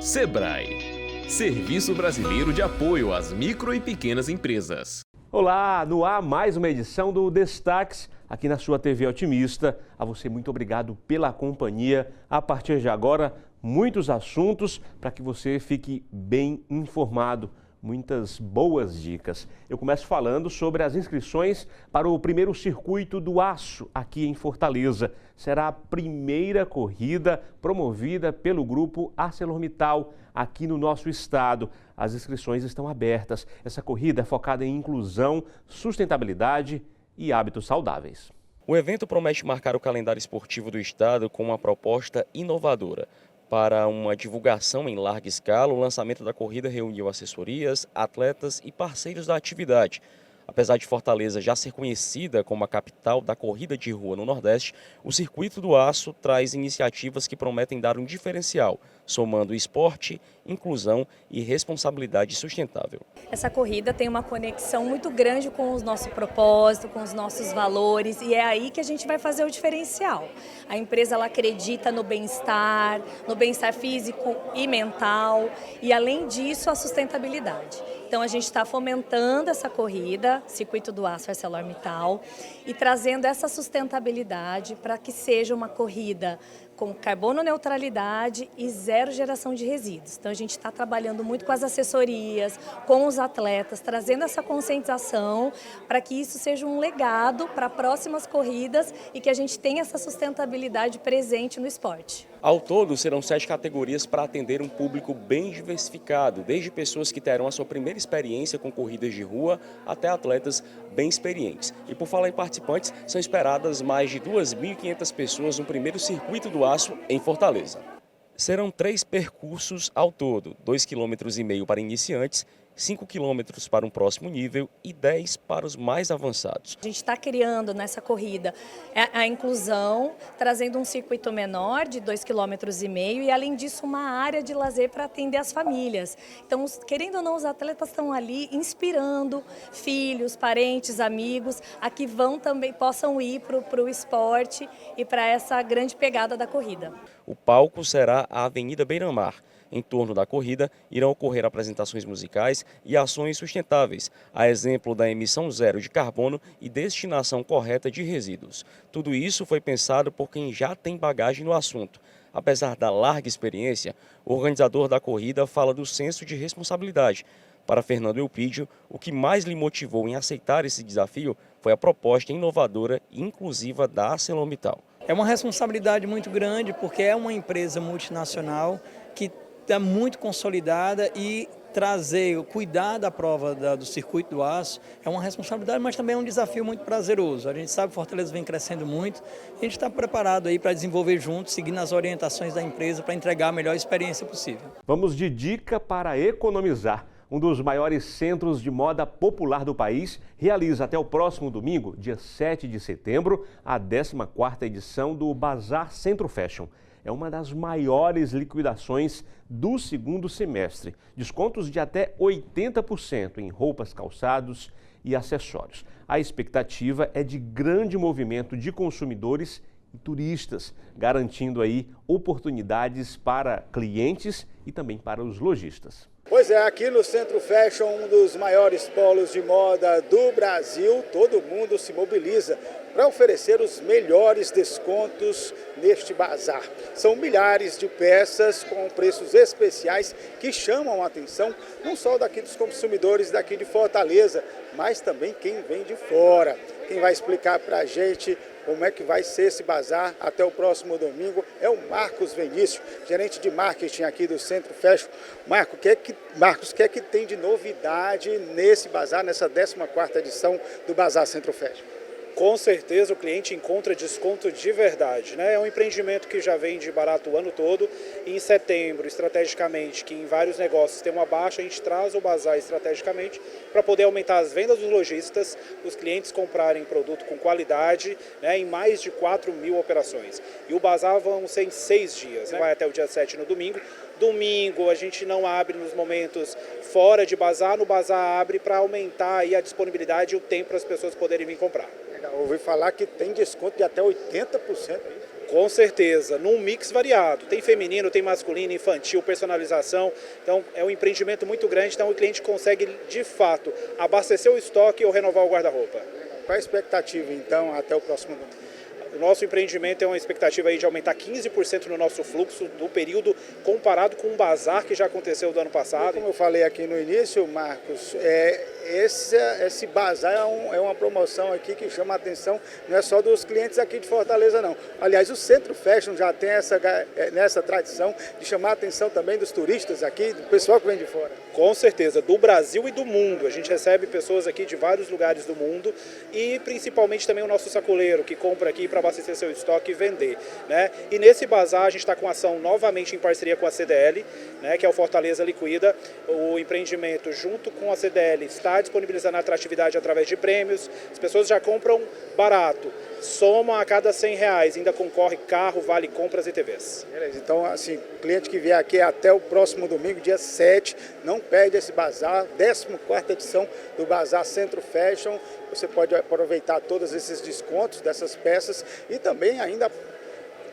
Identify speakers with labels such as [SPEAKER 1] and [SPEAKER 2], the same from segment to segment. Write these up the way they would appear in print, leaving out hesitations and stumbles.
[SPEAKER 1] Sebrae, Serviço Brasileiro de Apoio às Micro e Pequenas Empresas.
[SPEAKER 2] Olá, no ar mais uma edição do Destaques aqui na sua TV Otimista. A você muito obrigado pela companhia. A partir de agora, muitos assuntos para que você fique bem informado. Muitas boas dicas. Eu começo falando sobre as inscrições para o primeiro Circuito do Aço aqui em Fortaleza. Será a primeira corrida promovida pelo grupo ArcelorMittal aqui no nosso estado. As inscrições estão abertas. Essa corrida é focada em inclusão, sustentabilidade e hábitos saudáveis.
[SPEAKER 3] O evento promete marcar o calendário esportivo do estado com uma proposta inovadora. Para uma divulgação em larga escala, o lançamento da corrida reuniu assessorias, atletas e parceiros da atividade. Apesar de Fortaleza já ser conhecida como a capital da corrida de rua no Nordeste, o Circuito do Aço traz iniciativas que prometem dar um diferencial, somando esporte, inclusão e responsabilidade sustentável.
[SPEAKER 4] Essa corrida tem uma conexão muito grande com o nosso propósito, com os nossos valores, e é aí que a gente vai fazer o diferencial. A empresa ela acredita no bem-estar físico e mental, e além disso a sustentabilidade. Então a gente está fomentando essa corrida, Circuito do Aço ArcelorMittal, e trazendo essa sustentabilidade para que seja uma corrida com carbono neutralidade e zero geração de resíduos. Então a gente está trabalhando muito com as assessorias, com os atletas, trazendo essa conscientização para que isso seja um legado para próximas corridas e que a gente tenha essa sustentabilidade presente no esporte.
[SPEAKER 3] Ao todo, serão 7 categorias para atender um público bem diversificado, desde pessoas que terão a sua primeira experiência com corridas de rua até atletas bem experientes. E por falar em participantes, são esperadas mais de 2.500 pessoas no primeiro Circuito do Aço em Fortaleza. Serão 3 percursos ao todo, 2,5 km para iniciantes, 5 km para um próximo nível e 10 para os mais avançados.
[SPEAKER 4] A gente está criando nessa corrida a inclusão, trazendo um circuito menor de 2,5 km e além disso uma área de lazer para atender as famílias. Então, querendo ou não, os atletas estão ali inspirando filhos, parentes, amigos a que possam ir para o esporte e para essa grande pegada da corrida.
[SPEAKER 3] O palco será a Avenida Beira-Mar. Em torno da corrida, irão ocorrer apresentações musicais e ações sustentáveis, a exemplo da emissão zero de carbono e destinação correta de resíduos. Tudo isso foi pensado por quem já tem bagagem no assunto. Apesar da larga experiência, o organizador da corrida fala do senso de responsabilidade. Para Fernando Eupídio, o que mais lhe motivou em aceitar esse desafio foi a proposta inovadora e inclusiva da ArcelorMittal.
[SPEAKER 5] É uma responsabilidade muito grande porque é uma empresa multinacional que está muito consolidada e cuidar da prova do Circuito do Aço é uma responsabilidade, mas também é um desafio muito prazeroso. A gente sabe que Fortaleza vem crescendo muito e a gente está preparado aí para desenvolver juntos, seguindo as orientações da empresa para entregar a melhor experiência possível.
[SPEAKER 2] Vamos de dica para economizar. Um dos maiores centros de moda popular do país realiza até o próximo domingo, dia 7 de setembro, a 14ª edição do Bazar Centro Fashion. É uma das maiores liquidações do segundo semestre. Descontos de até 80% em roupas, calçados e acessórios. A expectativa é de grande movimento de consumidores e turistas, garantindo aí oportunidades para clientes e também para os lojistas.
[SPEAKER 6] Pois é, aqui no Centro Fashion, um dos maiores polos de moda do Brasil, todo mundo se mobiliza para oferecer os melhores descontos neste bazar. São milhares de peças com preços especiais que chamam a atenção não só daqui dos consumidores daqui de Fortaleza, mas também quem vem de fora. Quem vai explicar para a gente como é que vai ser esse bazar até o próximo domingo é o Marcos Vinícius, gerente de marketing aqui do Centro Fashion. Marcos, o que é que tem de novidade nesse bazar, nessa 14ª edição do Bazar Centro Fashion?
[SPEAKER 7] Com certeza o cliente encontra desconto de verdade, né? É um empreendimento que já vende barato o ano todo. E em setembro, estrategicamente, que em vários negócios tem uma baixa, a gente traz o bazar estrategicamente para poder aumentar as vendas dos lojistas, os clientes comprarem produto com qualidade, né, em mais de 4.000 operações. E o bazar vão ser em 6 dias, né? Vai até o dia 7 no domingo. Domingo a gente não abre nos momentos fora de bazar, no bazar abre para aumentar aí a disponibilidade e o tempo para as pessoas poderem vir comprar.
[SPEAKER 6] Ouvi falar que tem desconto de até 80%.
[SPEAKER 7] Com certeza, num mix variado. Tem feminino, tem masculino, infantil, personalização. Então, é um empreendimento muito grande, então o cliente consegue, de fato, abastecer o estoque ou renovar o guarda-roupa.
[SPEAKER 6] Qual a expectativa, então, até o próximo domingo?
[SPEAKER 7] O nosso empreendimento tem uma expectativa aí de aumentar 15% no nosso fluxo do período comparado com o bazar que já aconteceu do ano passado.
[SPEAKER 6] Como eu falei aqui no início, Marcos, esse bazar é uma promoção aqui que chama a atenção, não é só dos clientes aqui de Fortaleza, não. Aliás, o Centro Fashion já tem essa tradição de chamar a atenção também dos turistas aqui, do pessoal que vem de fora.
[SPEAKER 7] Com certeza, do Brasil e do mundo. A gente recebe pessoas aqui de vários lugares do mundo e principalmente também o nosso sacoleiro que compra aqui para abastecer seu estoque e vender, né? E nesse bazar a gente está com ação novamente em parceria com a CDL, né, que é o Fortaleza Liquida. O empreendimento junto com a CDL está disponibilizando a atratividade através de prêmios. As pessoas já compram barato, somam a cada R$100, ainda concorre carro, vale compras e TVs.
[SPEAKER 6] Beleza, então assim, cliente que vier aqui até o próximo domingo, dia 7, não perde esse bazar, 14ª edição do Bazar Centro Fashion. Você pode aproveitar todos esses descontos dessas peças e também ainda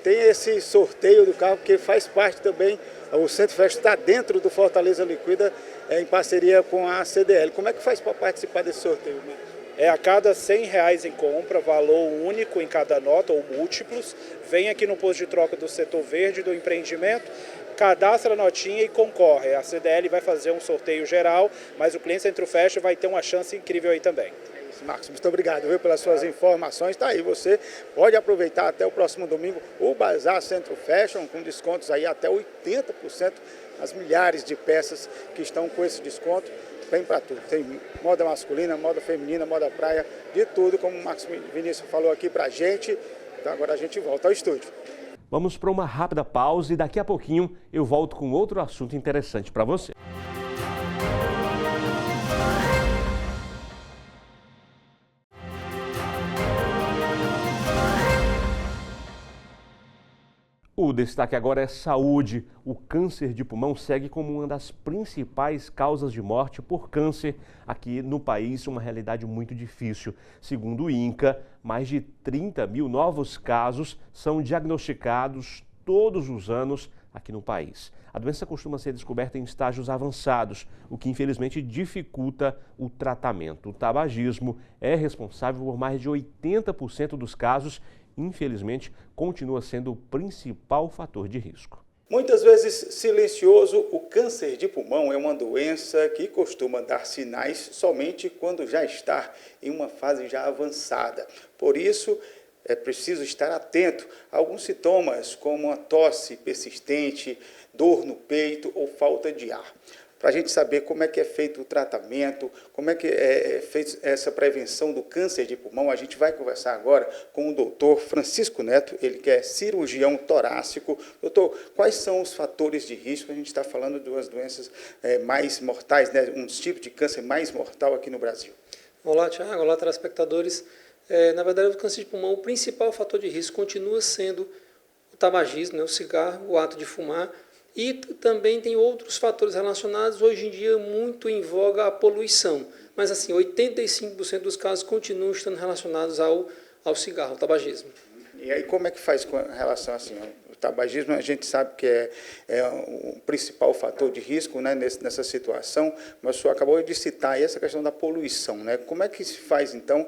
[SPEAKER 6] tem esse sorteio do carro que faz parte também, o Centro Fashion está dentro do Fortaleza Liquida, em parceria com a CDL. Como é que faz para participar desse sorteio, Marcos?
[SPEAKER 7] É a cada R$100 em compra, valor único em cada nota ou múltiplos. Vem aqui no posto de troca do setor verde do empreendimento, cadastra a notinha e concorre. A CDL vai fazer um sorteio geral, mas o cliente Centro Fashion vai ter uma chance incrível aí também.
[SPEAKER 6] Marcos, muito obrigado, viu, pelas suas informações. Está aí, você pode aproveitar até o próximo domingo o Bazar Centro Fashion, com descontos aí até 80%, as milhares de peças que estão com esse desconto. Vem para tudo, tem moda masculina, moda feminina, moda praia, de tudo, como o Marcos Vinícius falou aqui para a gente. Então agora a gente volta ao estúdio.
[SPEAKER 2] Vamos para uma rápida pausa e daqui a pouquinho eu volto com outro assunto interessante para você. O destaque agora é saúde. O câncer de pulmão segue como uma das principais causas de morte por câncer aqui no país, uma realidade muito difícil. Segundo o INCA, mais de 30 mil novos casos são diagnosticados todos os anos aqui no país. A doença costuma ser descoberta em estágios avançados, o que infelizmente dificulta o tratamento. O tabagismo é responsável por mais de 80% dos casos. Infelizmente, continua sendo o principal fator de risco.
[SPEAKER 6] Muitas vezes silencioso, o câncer de pulmão é uma doença que costuma dar sinais somente quando já está em uma fase já avançada. Por isso, é preciso estar atento a alguns sintomas, como a tosse persistente, dor no peito ou falta de ar. Para a gente saber como é que é feito o tratamento, como é que é feita essa prevenção do câncer de pulmão, a gente vai conversar agora com o doutor Francisco Neto, ele que é cirurgião torácico. Doutor, quais são os fatores de risco? A gente está falando de umas doenças mais mortais, né? Um tipo de câncer mais mortal aqui no Brasil.
[SPEAKER 8] Olá, Tiago. Olá, telespectadores. Na verdade, o câncer de pulmão, o principal fator de risco continua sendo o tabagismo, né? O cigarro, o ato de fumar. E também tem outros fatores relacionados, hoje em dia, muito em voga a poluição. Mas, assim, 85% dos casos continuam estando relacionados ao cigarro, ao tabagismo.
[SPEAKER 6] E aí, como é que faz com relação assim? O tabagismo, a gente sabe que é o principal fator de risco, né, nessa situação, mas o senhor acabou de citar aí essa questão da poluição, né? Como é que se faz, então,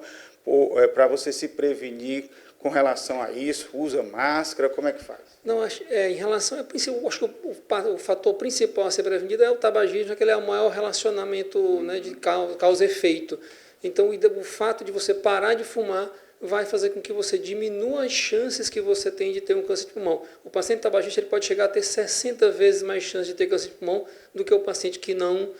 [SPEAKER 6] para você se prevenir com relação a isso? Usa máscara? Como é que faz?
[SPEAKER 8] Não, em relação acho que o fator principal a ser prevenido é o tabagismo, que ele é o maior relacionamento, né, de causa e efeito. Então, o fato de você parar de fumar vai fazer com que você diminua as chances que você tem de ter um câncer de pulmão. O paciente tabagista ele pode chegar a ter 60 vezes mais chance de ter câncer de pulmão do que o paciente que não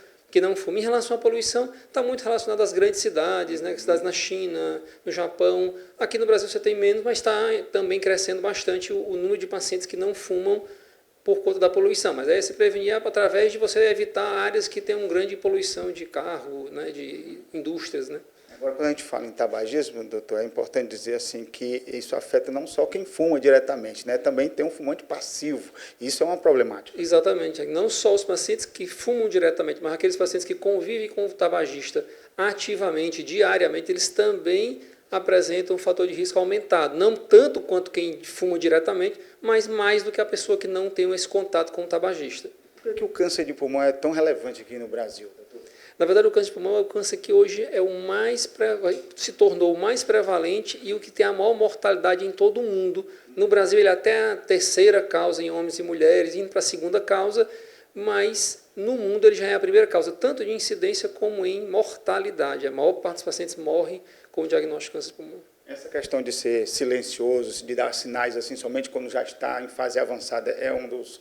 [SPEAKER 8] fuma. Em relação à poluição, está muito relacionado às grandes cidades, né? Cidades na China, no Japão. Aqui no Brasil você tem menos, mas está também crescendo bastante o número de pacientes que não fumam por conta da poluição. Mas aí se prevenir através de você evitar áreas que têm uma grande poluição de carro, né? De indústrias, né?
[SPEAKER 6] Agora, quando a gente fala em tabagismo, doutor, é importante dizer assim que isso afeta não só quem fuma diretamente, né? Também tem um fumante passivo. Isso é uma problemática.
[SPEAKER 8] Exatamente. Não só os pacientes que fumam diretamente, mas aqueles pacientes que convivem com o tabagista ativamente, diariamente, eles também apresentam um fator de risco aumentado. Não tanto quanto quem fuma diretamente, mas mais do que a pessoa que não tem esse contato com o tabagista.
[SPEAKER 6] Por que o câncer de pulmão é tão relevante aqui no Brasil, doutor?
[SPEAKER 8] Na verdade, o câncer de pulmão é o câncer que hoje é se tornou o mais prevalente e o que tem a maior mortalidade em todo o mundo. No Brasil, ele é até a terceira causa em homens e mulheres, indo para a segunda causa, mas no mundo ele já é a primeira causa, tanto de incidência como em mortalidade. A maior parte dos pacientes morrem com o diagnóstico de câncer de pulmão.
[SPEAKER 6] Essa questão de ser silencioso, de dar sinais assim somente quando já está em fase avançada, é um dos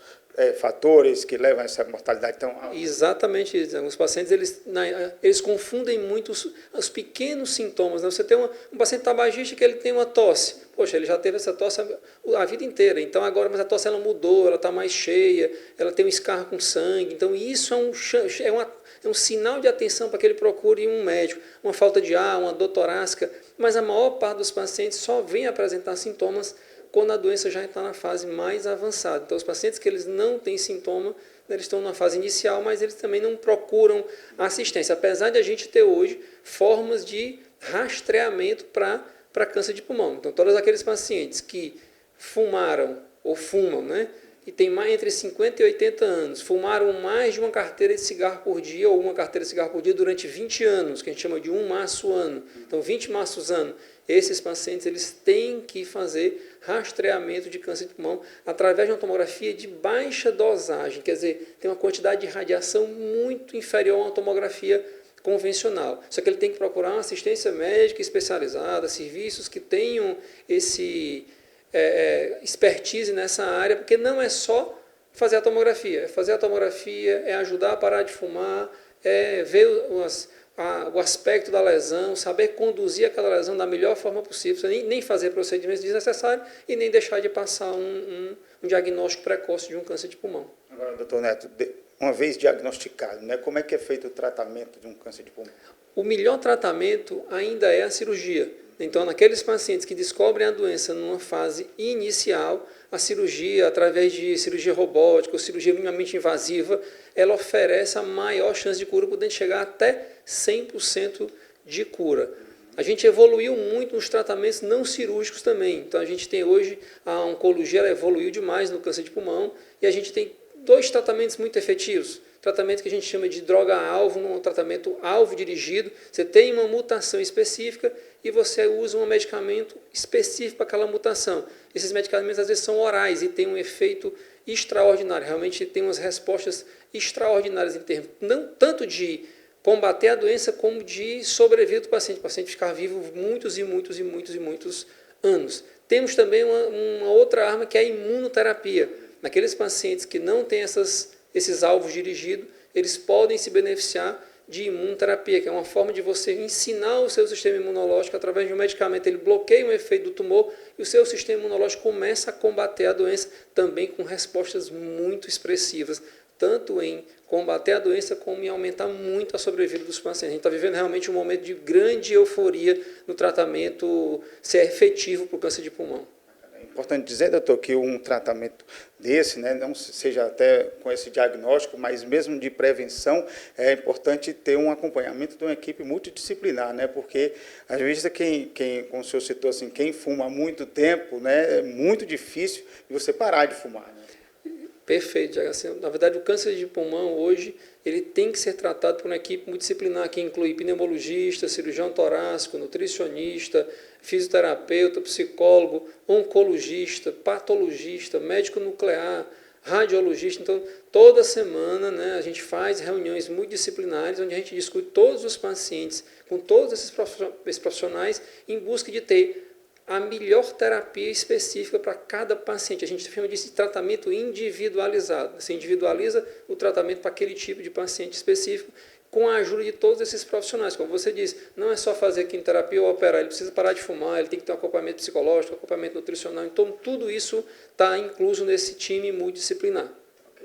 [SPEAKER 6] fatores que levam a essa mortalidade tão alta?
[SPEAKER 8] Exatamente isso. Os pacientes eles confundem muito os pequenos sintomas. Né? Você tem um paciente tabagista que ele tem uma tosse. Poxa, ele já teve essa tosse a vida inteira. Então agora, mas a tosse ela mudou, ela está mais cheia, ela tem um escarro com sangue. Então isso é um sinal de atenção para que ele procure um médico. Uma falta de ar, uma dor torácica. Mas a maior parte dos pacientes só vem apresentar sintomas quando a doença já está na fase mais avançada. Então, os pacientes que eles não têm sintoma, eles estão na fase inicial, mas eles também não procuram assistência, apesar de a gente ter hoje formas de rastreamento para câncer de pulmão. Então, todos aqueles pacientes que fumaram ou fumam, né, e tem entre 50 e 80 anos, fumaram mais de uma carteira de cigarro por dia ou uma carteira de cigarro por dia durante 20 anos, que a gente chama de um maço ano. Então, 20 maços ano. Esses pacientes eles têm que fazer rastreamento de câncer de pulmão através de uma tomografia de baixa dosagem, quer dizer, tem uma quantidade de radiação muito inferior a uma tomografia convencional. Só que ele tem que procurar uma assistência médica especializada, serviços que tenham esse expertise nessa área, porque não é só fazer a tomografia. Fazer a tomografia é ajudar a parar de fumar, é ver o aspecto da lesão, saber conduzir aquela lesão da melhor forma possível, nem fazer procedimentos desnecessários e nem deixar de passar um diagnóstico precoce de um câncer de pulmão.
[SPEAKER 6] Agora, doutor Neto, uma vez diagnosticado, né, como é que é feito o tratamento de um câncer de pulmão?
[SPEAKER 8] O melhor tratamento ainda é a cirurgia. Então, naqueles pacientes que descobrem a doença numa fase inicial, a cirurgia, através de cirurgia robótica ou cirurgia minimamente invasiva, ela oferece a maior chance de cura, podendo chegar até 100% de cura. A gente evoluiu muito nos tratamentos não cirúrgicos também. Então, a gente tem hoje, a oncologia ela evoluiu demais no câncer de pulmão e a gente tem 2 tratamentos muito efetivos. Tratamento que a gente chama de droga-alvo, um tratamento alvo dirigido. Você tem uma mutação específica e você usa um medicamento específico para aquela mutação. Esses medicamentos às vezes são orais e têm um efeito extraordinário. Realmente tem umas respostas extraordinárias em termos não tanto de combater a doença como de sobrevida do paciente. O paciente ficar vivo muitos anos. Temos também uma outra arma que é a imunoterapia. Naqueles pacientes que não têm esses alvos dirigidos, eles podem se beneficiar de imunoterapia, que é uma forma de você ensinar o seu sistema imunológico através de um medicamento. Ele bloqueia o efeito do tumor e o seu sistema imunológico começa a combater a doença também com respostas muito expressivas, tanto em combater a doença como em aumentar muito a sobrevida dos pacientes. A gente está vivendo realmente um momento de grande euforia no tratamento ser efetivo para o câncer de pulmão.
[SPEAKER 6] É importante dizer, doutor, que um tratamento desse, né, não seja até com esse diagnóstico, mas mesmo de prevenção, é importante ter um acompanhamento de uma equipe multidisciplinar, né, porque às vezes como o senhor citou, assim, quem fuma há muito tempo, né, é muito difícil de você parar de fumar. Né?
[SPEAKER 8] Perfeito, assim, na verdade o câncer de pulmão hoje ele tem que ser tratado por uma equipe multidisciplinar que inclui pneumologista, cirurgião torácico, nutricionista, fisioterapeuta, psicólogo, oncologista, patologista, médico nuclear, radiologista. Então, toda semana, né, a gente faz reuniões multidisciplinares onde a gente discute todos os pacientes com todos esses profissionais em busca de ter a melhor terapia específica para cada paciente. A gente chama disso de tratamento individualizado. Você individualiza o tratamento para aquele tipo de paciente específico com a ajuda de todos esses profissionais. Como você disse, não é só fazer quimioterapia ou operar, ele precisa parar de fumar, ele tem que ter um acompanhamento psicológico, acompanhamento nutricional. Então, tudo isso está incluso nesse time multidisciplinar.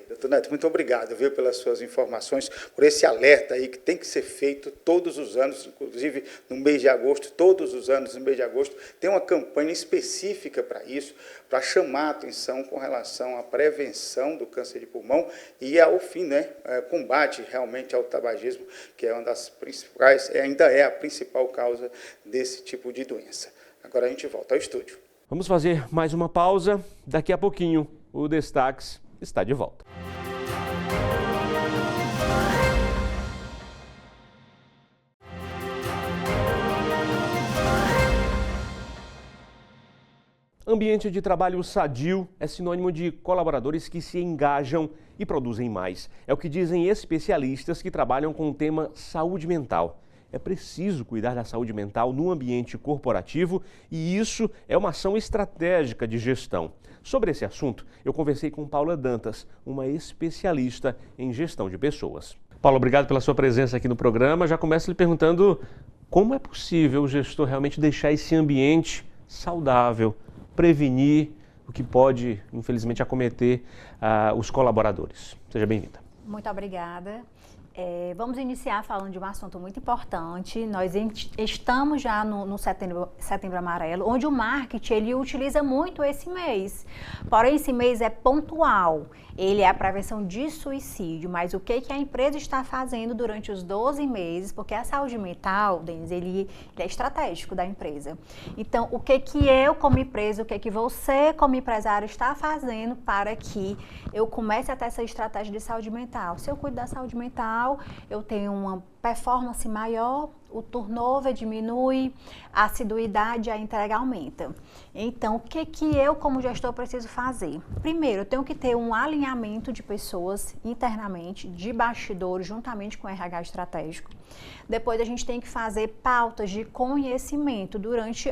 [SPEAKER 6] Doutor Neto, muito obrigado, viu, pelas suas informações, por esse alerta aí que tem que ser feito todos os anos, inclusive no mês de agosto, todos os anos no mês de agosto, tem uma campanha específica para isso, para chamar a atenção com relação à prevenção do câncer de pulmão e ao fim, né, combate realmente ao tabagismo, que é uma das principais, ainda é a principal causa desse tipo de doença. Agora a gente volta ao estúdio.
[SPEAKER 2] Vamos fazer mais uma pausa, daqui a pouquinho o Destaques está de volta. Ambiente de trabalho sadio é sinônimo de colaboradores que se engajam e produzem mais. É o que dizem especialistas que trabalham com o tema saúde mental. É preciso cuidar da saúde mental no ambiente corporativo e isso é uma ação estratégica de gestão. Sobre esse assunto, eu conversei com Paula Dantas, uma especialista em gestão de pessoas. Paula, obrigado pela sua presença aqui no programa. Já começo lhe perguntando como é possível o gestor realmente deixar esse ambiente saudável, prevenir o que pode, infelizmente, acometer os colaboradores. Seja bem-vinda.
[SPEAKER 9] Muito obrigada. Vamos iniciar falando de um assunto muito importante. Nós estamos já no Setembro Amarelo, onde o marketing ele utiliza muito esse mês. Porém, esse mês é pontual. Ele é a prevenção de suicídio, mas o que a empresa está fazendo durante os 12 meses, porque a saúde mental, Denis, ele é estratégico da empresa. Então, o que eu como empresa, o que você como empresário está fazendo para que eu comece a ter essa estratégia de saúde mental? Se eu cuido da saúde mental, eu tenho uma performance maior, o turnover diminui, a assiduidade, a entrega aumenta. Então, o que eu como gestor preciso fazer? Primeiro, eu tenho que ter um alinhamento de pessoas internamente, de bastidores, juntamente com o RH estratégico. Depois, a gente tem que fazer pautas de conhecimento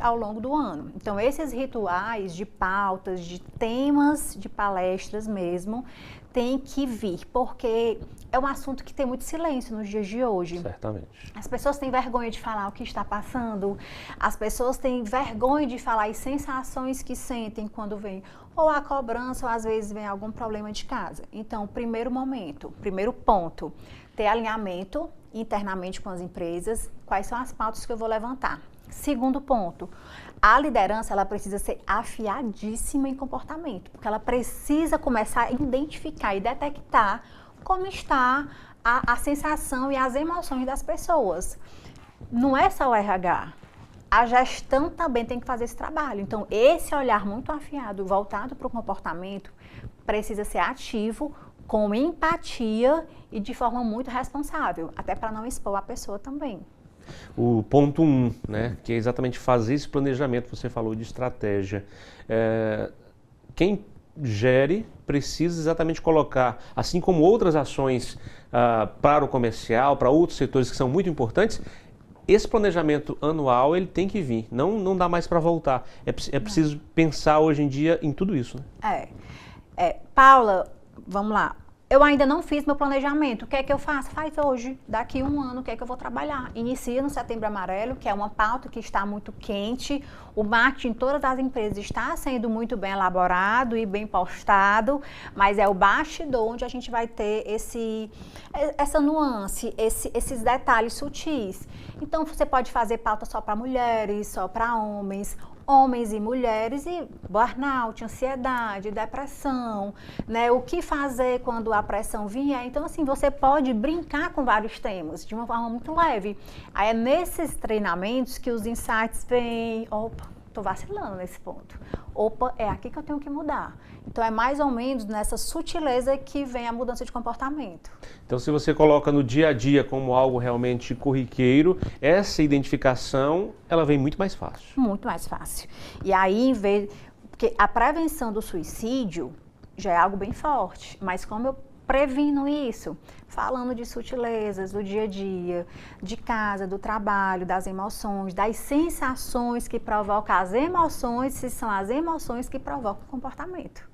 [SPEAKER 9] ao longo do ano. Então, esses rituais de pautas, de temas, de palestras mesmo, tem que vir, porque é um assunto que tem muito silêncio nos dias de hoje.
[SPEAKER 2] Certamente.
[SPEAKER 9] As pessoas têm vergonha de falar o que está passando, as pessoas têm vergonha de falar as sensações que sentem quando vem ou a cobrança ou às vezes vem algum problema de casa. Então, primeiro ponto, ter alinhamento internamente com as empresas, quais são as pautas que eu vou levantar. Segundo ponto, a liderança ela precisa ser afiadíssima em comportamento, porque ela precisa começar a identificar e detectar como está a sensação e as emoções das pessoas. Não é só o RH, a gestão também tem que fazer esse trabalho. Então, esse olhar muito afiado, voltado para o comportamento, precisa ser ativo, com empatia e de forma muito responsável, até para não expor a pessoa também.
[SPEAKER 2] O ponto 1, né, que é exatamente fazer esse planejamento, você falou de estratégia. Quem gere precisa exatamente colocar, assim como outras ações para o comercial, para outros setores que são muito importantes, esse planejamento anual ele tem que vir, não dá mais para voltar. É preciso pensar hoje em dia em tudo isso. Né?
[SPEAKER 9] Paula, vamos lá. Eu ainda não fiz meu planejamento. O que é que eu faço? Faz hoje. Daqui um ano, o que é que eu vou trabalhar? Inicia no Setembro Amarelo, que é uma pauta que está muito quente. O marketing em todas as empresas está sendo muito bem elaborado e bem postado, mas é o bastidor onde a gente vai ter essa nuance, esses detalhes sutis. Então, você pode fazer pauta só para mulheres, só para homens e mulheres, e burnout, ansiedade, depressão, né? O que fazer quando a pressão vier. Então, assim, você pode brincar com vários temas de uma forma muito leve. Aí é nesses treinamentos que os insights vêm, opa, tô vacilando nesse ponto. Opa, é aqui que eu tenho que mudar. Então, é mais ou menos nessa sutileza que vem a mudança de comportamento.
[SPEAKER 2] Então, se você coloca no dia a dia como algo realmente corriqueiro, essa identificação, ela vem muito mais fácil.
[SPEAKER 9] Muito mais fácil. E aí, porque a prevenção do suicídio já é algo bem forte, mas como eu previno isso? Falando de sutilezas do dia a dia, de casa, do trabalho, das emoções, das sensações que provocam as emoções, se são as emoções que provocam o comportamento.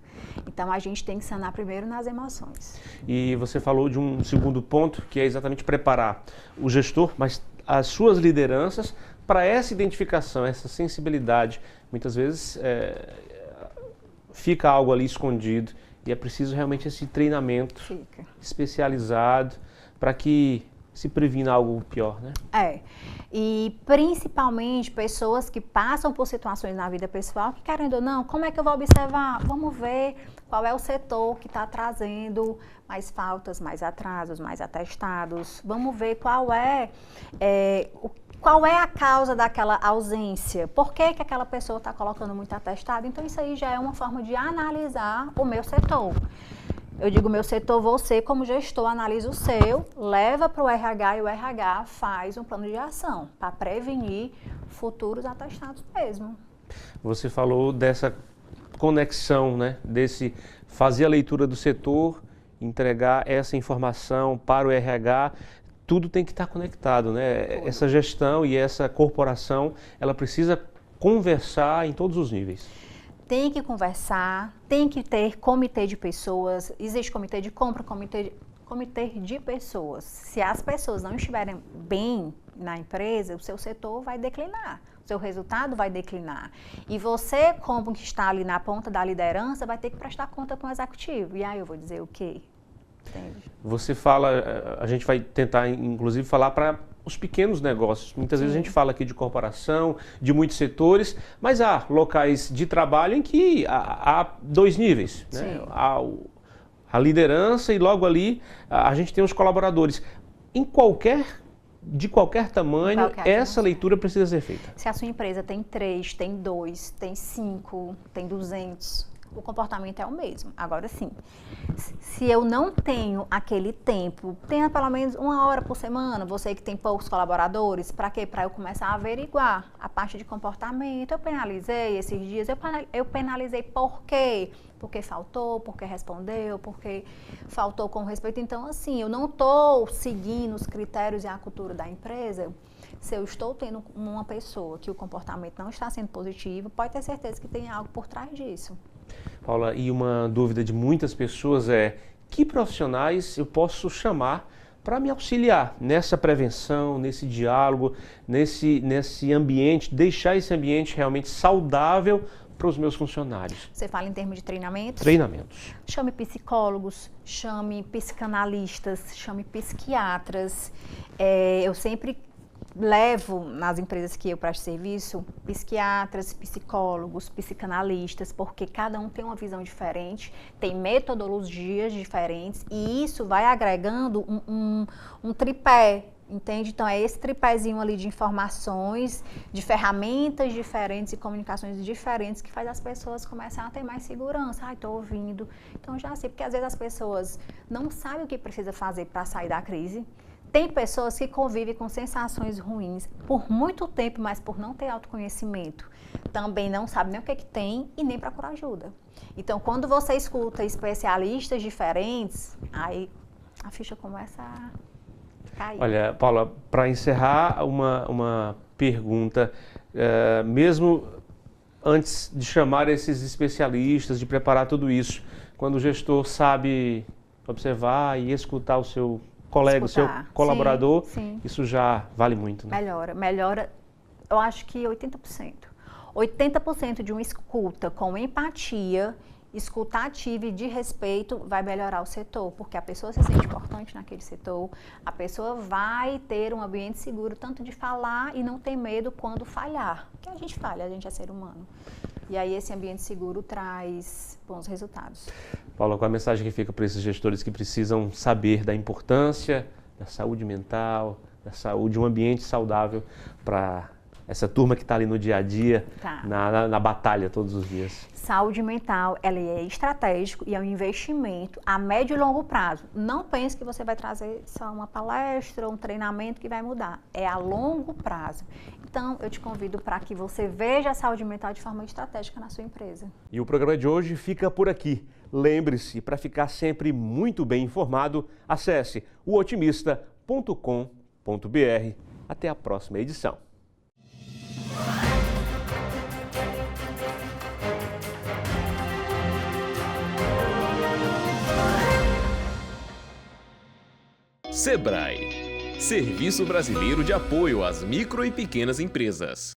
[SPEAKER 9] Então, a gente tem que sanar primeiro nas emoções.
[SPEAKER 2] E você falou de um segundo ponto, que é exatamente preparar o gestor, mas as suas lideranças, para essa identificação, essa sensibilidade. Muitas vezes fica algo ali escondido E é preciso realmente esse treinamento
[SPEAKER 9] Fica.
[SPEAKER 2] especializado para que se previna algo pior, né?
[SPEAKER 9] E principalmente pessoas que passam por situações na vida pessoal que, querendo ou não, como é que eu vou observar? Vamos ver qual é o setor que está trazendo mais faltas, mais atrasos, mais atestados. Vamos ver qual é a causa daquela ausência. Por que aquela pessoa está colocando muito atestado? Então, isso aí já é uma forma de analisar o meu setor. Eu digo meu setor, você como gestor analisa o seu, leva para o RH e o RH faz um plano de ação para prevenir futuros atestados mesmo.
[SPEAKER 2] Você falou dessa conexão, né? Desse fazer a leitura do setor, entregar essa informação para o RH, tudo tem que estar conectado, né? Essa gestão e essa corporação, ela precisa conversar em todos os níveis.
[SPEAKER 9] Tem que conversar, tem que ter comitê de pessoas, existe comitê de compra, comitê de pessoas. Se as pessoas não estiverem bem na empresa, o seu setor vai declinar, o seu resultado vai declinar. E você, como que está ali na ponta da liderança, vai ter que prestar conta com o executivo. E aí eu vou dizer o quê? Entende?
[SPEAKER 2] Você fala, a gente vai tentar inclusive falar para os pequenos negócios. Muitas vezes a gente fala aqui de corporação, de muitos setores, mas há locais de trabalho em que há dois níveis, né? Há a liderança e logo ali a gente tem os colaboradores. De qualquer tamanho, essa leitura precisa ser feita.
[SPEAKER 9] Se a sua empresa tem 3, tem 2, tem 5, tem 200, o comportamento é o mesmo. Agora sim, se eu não tenho aquele tempo, tenha pelo menos 1 hora por semana, você que tem poucos colaboradores, para quê? Para eu começar a averiguar a parte de comportamento. Eu penalizei esses dias, eu penalizei por quê? Porque faltou, porque respondeu, porque faltou com respeito. Então, assim, eu não estou seguindo os critérios e a cultura da empresa. Se eu estou tendo uma pessoa que o comportamento não está sendo positivo, pode ter certeza que tem algo por trás disso.
[SPEAKER 2] Paula, e uma dúvida de muitas pessoas é: que profissionais eu posso chamar para me auxiliar nessa prevenção, nesse diálogo, nesse ambiente, deixar esse ambiente realmente saudável para os meus funcionários?
[SPEAKER 9] Você fala em termos de treinamentos?
[SPEAKER 2] Treinamentos.
[SPEAKER 9] Chame psicólogos, chame psicanalistas, chame psiquiatras. Eu sempre levo nas empresas que eu presto serviço psiquiatras, psicólogos, psicanalistas, porque cada um tem uma visão diferente, tem metodologias diferentes e isso vai agregando um tripé, entende? Então é esse tripézinho ali de informações, de ferramentas diferentes e comunicações diferentes que faz as pessoas começarem a ter mais segurança. Estou ouvindo. Então já sei, porque às vezes as pessoas não sabem o que precisa fazer para sair da crise. Tem pessoas que convivem com sensações ruins por muito tempo, mas por não ter autoconhecimento, também não sabe nem o que tem e nem procurar ajuda. Então, quando você escuta especialistas diferentes, aí a ficha começa a cair.
[SPEAKER 2] Olha, Paula, para encerrar, uma pergunta, mesmo antes de chamar esses especialistas, de preparar tudo isso, quando o gestor sabe observar e escutar o seu colega, o seu colaborador, sim. Isso já vale muito, né?
[SPEAKER 9] Melhora, eu acho que 80%. 80% de uma escuta com empatia, escuta ativa e de respeito vai melhorar o setor, porque a pessoa se sente importante naquele setor, a pessoa vai ter um ambiente seguro tanto de falar e não ter medo quando falhar, porque a gente falha, a gente é ser humano. E aí esse ambiente seguro traz bons resultados.
[SPEAKER 2] Paula, qual a mensagem que fica para esses gestores que precisam saber da importância da saúde mental, da saúde, um ambiente saudável para essa turma que está ali no dia a dia, na batalha todos os dias?
[SPEAKER 9] Saúde mental, ela é estratégico e é um investimento a médio e longo prazo. Não pense que você vai trazer só uma palestra ou um treinamento que vai mudar. É a longo prazo. Então, eu te convido para que você veja a saúde mental de forma estratégica na sua empresa.
[SPEAKER 2] E o programa de hoje fica por aqui. Lembre-se, para ficar sempre muito bem informado, acesse ootimista.com.br. Até a próxima edição.
[SPEAKER 1] Sebrae, Serviço Brasileiro de Apoio às Micro e Pequenas Empresas.